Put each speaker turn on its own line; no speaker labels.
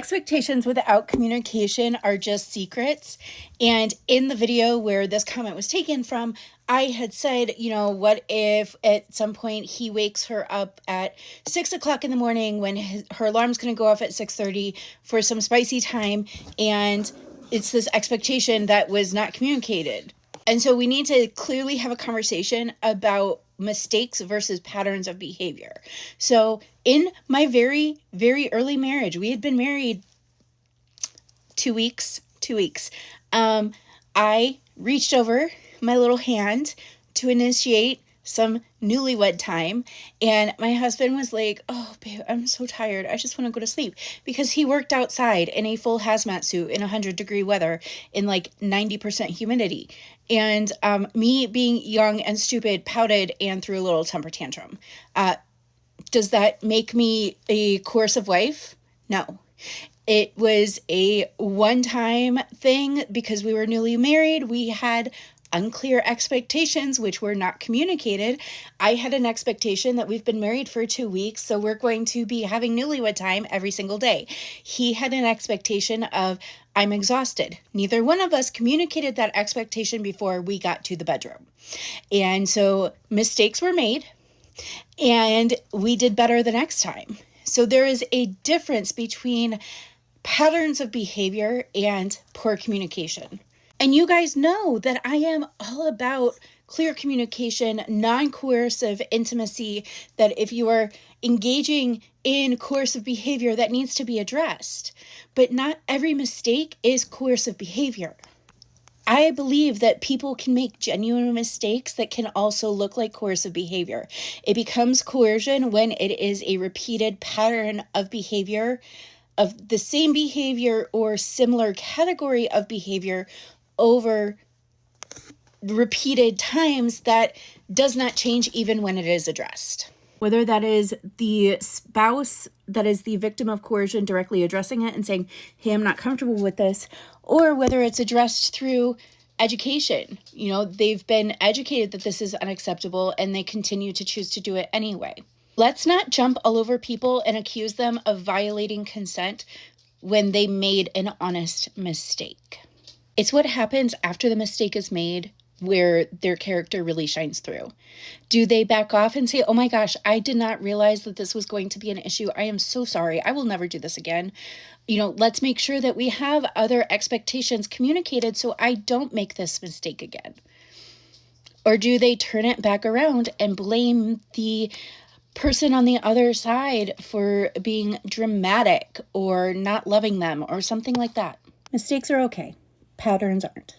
Expectations without communication are just secrets. And in the video where this comment was taken from, I had said, what if at some point he wakes her up at 6 o'clock in the morning when her alarm's going to go off at 6:30 for some spicy time, and it's this expectation that was not communicated. And so we need to clearly have a conversation about mistakes versus patterns of behavior. So in my very, very early marriage, we had been married 2 weeks. I reached over my little hand to initiate some newlywed time, and my husband was like, "Oh babe, I'm so tired, I just want to go to sleep," because he worked outside in a full hazmat suit in 100-degree weather in like 90% humidity, and me being young and stupid pouted and threw a little temper tantrum. Does that make me a coercive wife? No. It was a one-time thing because we were newly married. We had unclear expectations, which were not communicated. I had an expectation that we've been married for 2 weeks, so we're going to be having newlywed time every single day. He had an expectation of, I'm exhausted. Neither one of us communicated that expectation before we got to the bedroom. And so mistakes were made, and we did better the next time. So there is a difference between patterns of behavior and poor communication. And you guys know that I am all about clear communication, non-coercive intimacy, that if you are engaging in coercive behavior, that needs to be addressed. But not every mistake is coercive behavior. I believe that people can make genuine mistakes that can also look like coercive behavior. It becomes coercion when it is a repeated pattern of behavior, of the same behavior or similar category of behavior over repeated times that does not change even when it is addressed. Whether that is the spouse that is the victim of coercion directly addressing it and saying, hey, I'm not comfortable with this, or whether it's addressed through education. They've been educated that this is unacceptable and they continue to choose to do it anyway. Let's not jump all over people and accuse them of violating consent when they made an honest mistake. It's what happens after the mistake is made where their character really shines through. Do they back off and say, oh my gosh, I did not realize that this was going to be an issue. I am so sorry. I will never do this again. Let's make sure that we have other expectations communicated so I don't make this mistake again. Or do they turn it back around and blame the person on the other side for being dramatic or not loving them or something like that? Mistakes are okay. Patterns aren't.